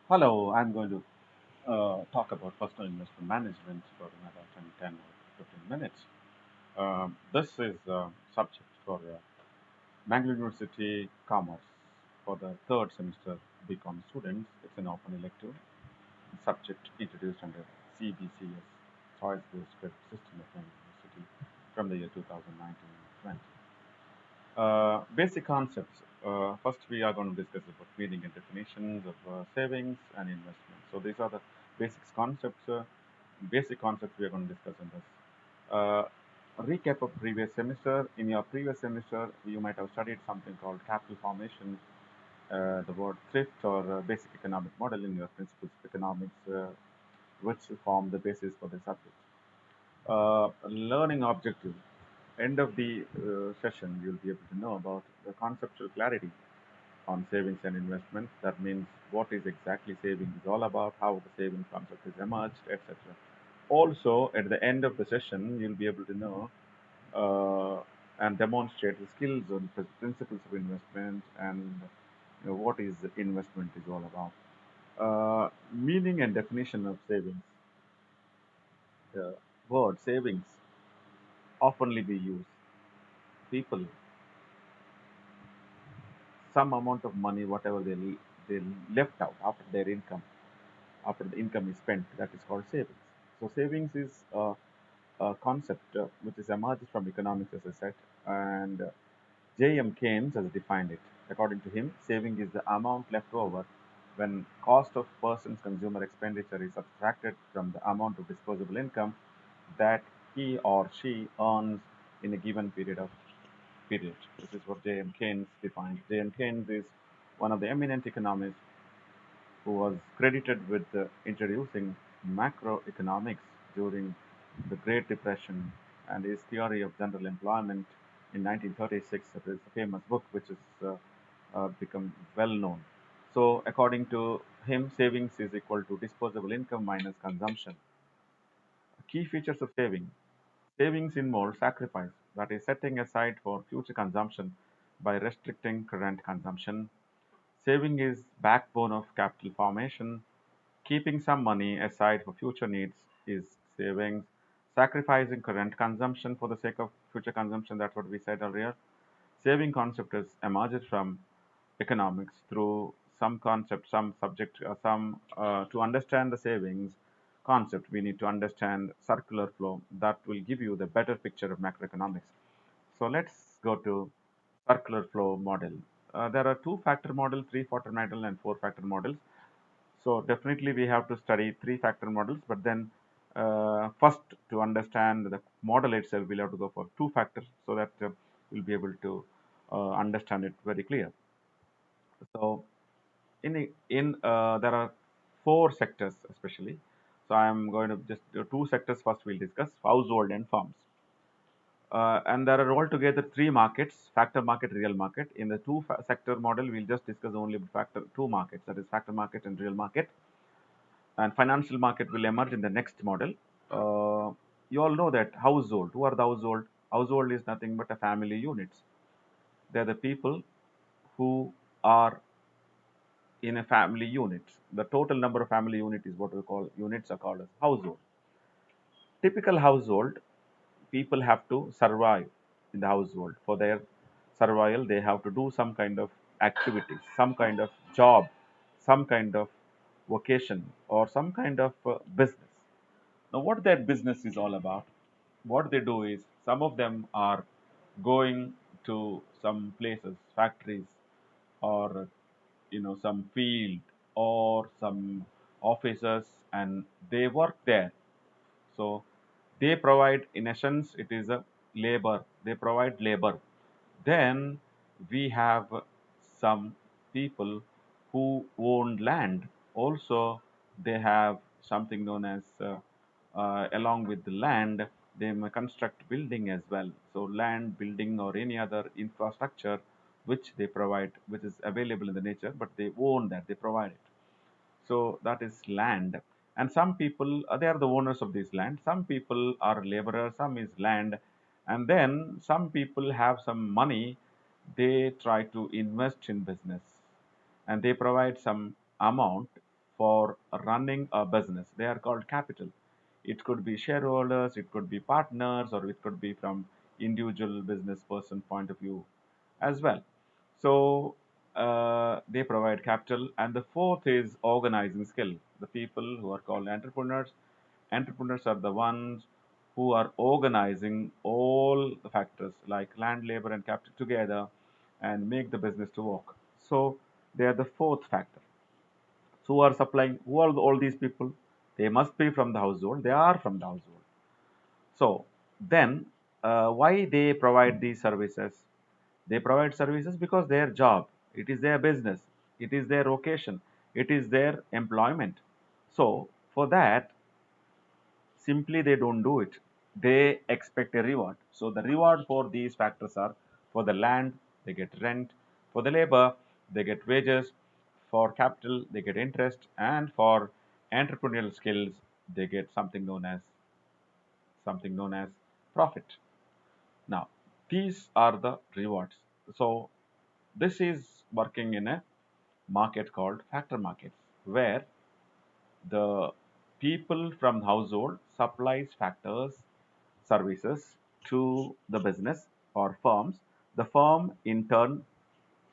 Hello, I'm going to talk about personal investment management for another 10 or 15 minutes. This is a subject for Mangalore University Commerce for the third semester BCom students. It's an open elective subject introduced under CBCS, Choice-Based Credit System of Mangalore University from the year 2019-20. Basic concepts. First, we are going to discuss about meaning and definitions of savings and investment. So these are the basic concepts we are going to discuss in this. Uh, Recap of previous semester. In your previous semester, you might have studied something called capital formation, the word thrift or basic economic model in your principles of economics, which form the basis for the subject. Learning objective. End of the session, you'll be able to know about the conceptual clarity on savings and investment. That means what is exactly savings is all about, how the savings concept is emerged, etc. Also, at the end of the session, you'll be able to know and demonstrate the skills on principles of investment and what is investment is all about. Meaning and definition of savings. The word savings oftenly be used. People some amount of money, whatever they left out after their income, after the income is spent, that is called savings. So savings is a concept which is emerged from economics, as I said, and J.M. Keynes has defined it. According to him, saving is the amount left over when cost of person's consumer expenditure is subtracted from the amount of disposable income that he or she earns in a given period. This is what J.M. Keynes defined. J.M. Keynes is one of the eminent economists who was credited with introducing macroeconomics during the Great Depression, and his theory of general employment in 1936. It is a famous book which has become well known. So, according to him, savings is equal to disposable income minus consumption. Key features of saving. Savings involve sacrifice, that is, setting aside for future consumption by restricting current consumption. Saving is backbone of capital formation. Keeping some money aside for future needs is savings. Sacrificing current consumption for the sake of future consumption, that's what we said earlier. Saving concept is emerged from economics through some concept, some subject, some to understand the savings concept, we need to understand circular flow. That will give you the better picture of macroeconomics. So let's go to circular flow model. There are two-factor model, three-factor model, and four-factor models. So definitely we have to study three-factor models, but then first to understand the model itself, we'll have to go for two factors so that we'll be able to understand it very clear. So in there are four sectors especially. So I'm going to just do two sectors first. We'll discuss household and farms. And there are altogether three markets: factor market, real market. In the sector model, we'll just discuss only factor two markets, that is factor market and real market. And financial market will emerge in the next model. You all know that household. Who are the household? Household is nothing but a family units. They're the people who are in a family unit. The total number of family unit is what we call units are called as household. Typical household, people have to survive in the household. For their survival, they have to do some kind of activities, some kind of job, some kind of vocation, or some kind of business. Now, what that business is all about, what they do is some of them are going to some places, factories, or some field or some offices, and they work there. So they provide, in essence, it is a labor. They provide labor. Then we have some people who own land. Also, they have something known as, along with the land, they may construct building as well. So, land, building, or any other infrastructure which they provide, which is available in the nature, but they own that, they provide it. So that is land. And some people, they are the owners of this land. Some people are laborers, some is land. And then some people have some money, they try to invest in business and they provide some amount for running a business. They are called capital. It could be shareholders, it could be partners, or it could be from individual business person point of view as well. So they provide capital. And the fourth is organizing skill. The people who are called entrepreneurs. Entrepreneurs are the ones who are organizing all the factors like land, labor, and capital together and make the business to work. So they are the fourth factor. So who are supplying? Who are all these people? They must be from the household. They are from the household. So then, why they provide these services? They provide services because their job, it is their business, it is their vocation, it is their employment. So for that, simply they don't do it. They expect a reward. So the reward for these factors are for the land, they get rent, for the labor, they get wages, for capital, they get interest, and for entrepreneurial skills, they get something known as profit. Now, these are the rewards. So this is working in a market called factor markets, where the people from household supplies factors services to the business or firms. The firm in turn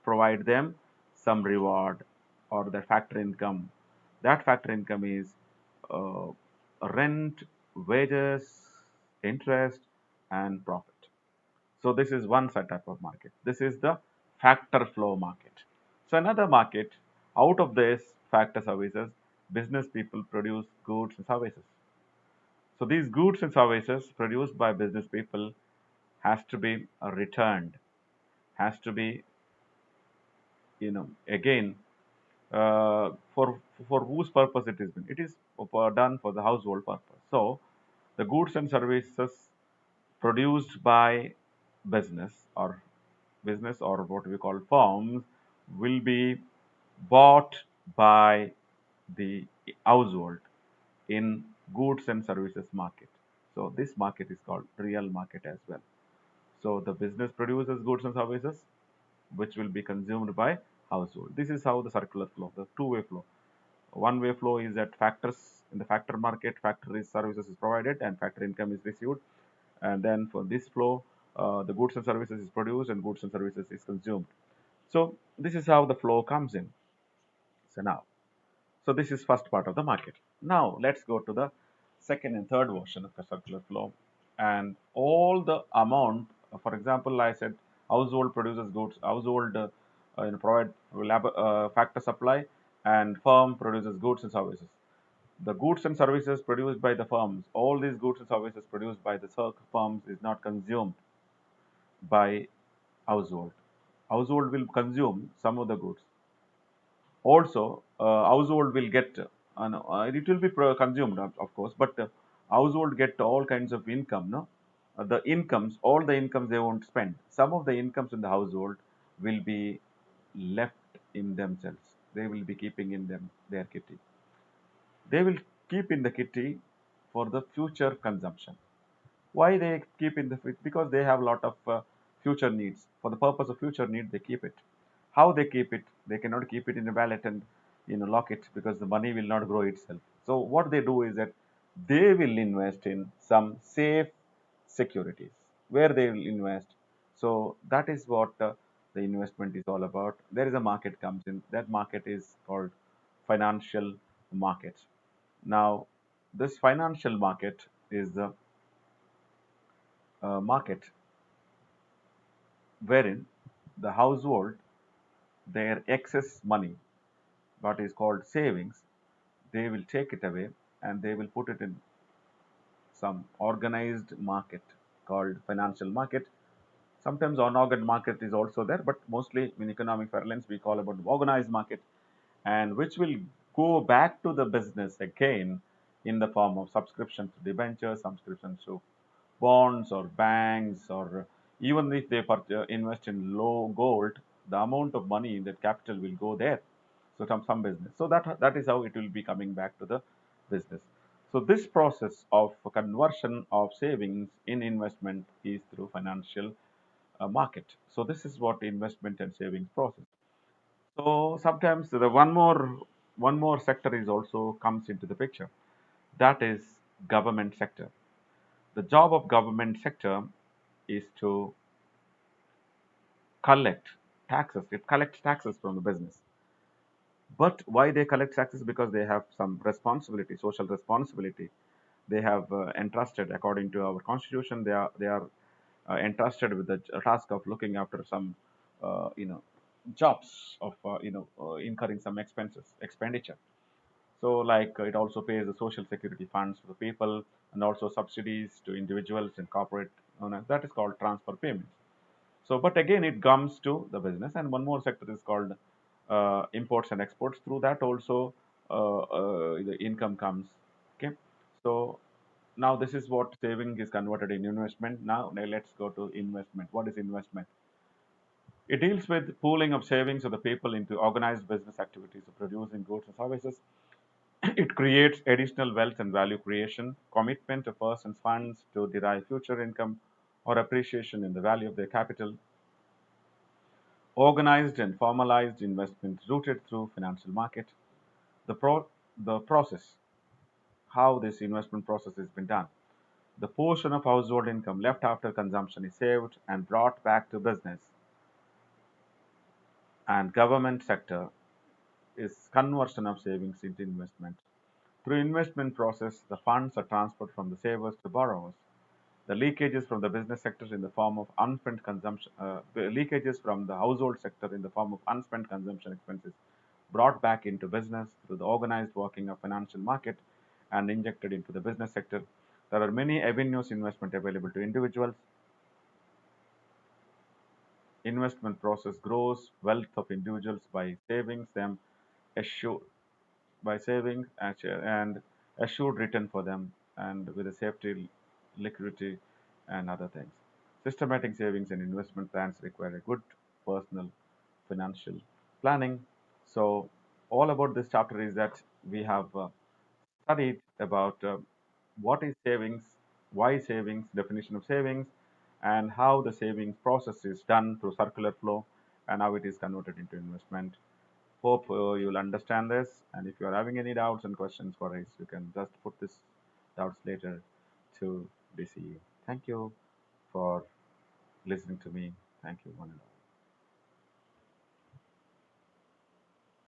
provide them some reward or the factor income. That factor income is uh, rent, wages, interest, and profit. So this is one type of market. This is the factor flow market. So another market, out of this factor services, business people produce goods and services. So these goods and services produced by business people has to be returned, has to be, again, for whose purpose it is been. It is done for the household purpose. So the goods and services produced by business or what we call firms will be bought by the household in goods and services market. So this market is called real market as well. So the business produces goods and services which will be consumed by household. This is how the circular flow, the two-way flow. One-way flow is that factors in the factor market, factory services is provided and factor income is received. And then for this flow, the goods and services is produced and goods and services is consumed. So this is how the flow comes in. So this is first part of the market. Now let's go to the second and third version of the circular flow. And all the amount, for example, I said household produces goods, household provide factor supply, and firm produces goods and services. The goods and services produced by the firms, all these goods and services produced by the firms is not consumed by household. Household will consume some of the goods. Also, household will get, no, it will be consumed, of course, but household get all kinds of income, no? The incomes, all the incomes they won't spend. Some of the incomes in the household will be left in themselves. They will be keeping in their kitty. They will keep in the kitty for the future consumption. Why they keep in the fridge? Because they have a lot of future needs. For the purpose of future need, they keep it. How they keep it? They cannot keep it in a wallet and lock it because the money will not grow itself. So what they do is that they will invest in some safe securities where they will invest. So that is what the investment is all about. There is a market comes in. That market is called financial markets. Now, this financial market is the market wherein the household, their excess money, what is called savings, they will take it away and they will put it in some organized market called financial market. Sometimes unorganized market is also there, but mostly in economic parlance we call about organized market, and which will go back to the business again in the form of subscription to debentures, subscriptions to bonds or banks, or even if they invest in low gold, the amount of money in that capital will go there. So some business. So that is how it will be coming back to the business. So this process of conversion of savings in investment is through financial market. So this is what investment and savings process. So sometimes the one more one more sector is also comes into the picture. That is government sector. The job of government sector is to collect taxes. It collects taxes from the business. But why they collect taxes? Because they have some responsibility, social responsibility. They have entrusted, according to our constitution, they are entrusted with the task of looking after some, you know, jobs of incurring some expenditure. So, like it also pays the social security funds for the people and also subsidies to individuals and corporate owners. That is called transfer payments. So, but again, it comes to the business, and one more sector is called imports and exports. Through that also, the income comes. Okay, so now this is what saving is converted in investment. Now let's go to investment. What is investment? It deals with pooling of savings of the people into organized business activities of producing goods and services. It creates additional wealth and value creation, commitment of persons' funds to derive future income or appreciation in the value of their capital, organized and formalized investment rooted through financial market. The, the process, how this investment process has been done. The portion of household income left after consumption is saved and brought back to business and government sector is conversion of savings into investment. Through investment process, the funds are transferred from the savers to borrowers. The leakages from the business sector in the form of unspent consumption, the leakages from the household sector in the form of unspent consumption expenses brought back into business through the organized working of financial market and injected into the business sector. There are many avenues investment available to individuals. Investment process grows wealth of individuals by savings them assured by saving and assured return for them and with a safety, liquidity, and other things. Systematic savings and investment plans require a good personal financial planning. So, all about this chapter is that we have studied about what is savings, why savings, definition of savings, and how the savings process is done through circular flow and how it is converted into investment. Hope you'll understand this. And if you are having any doubts and questions for us, you can just put this doubts later to DCE. Thank you for listening to me. Thank you, one and all.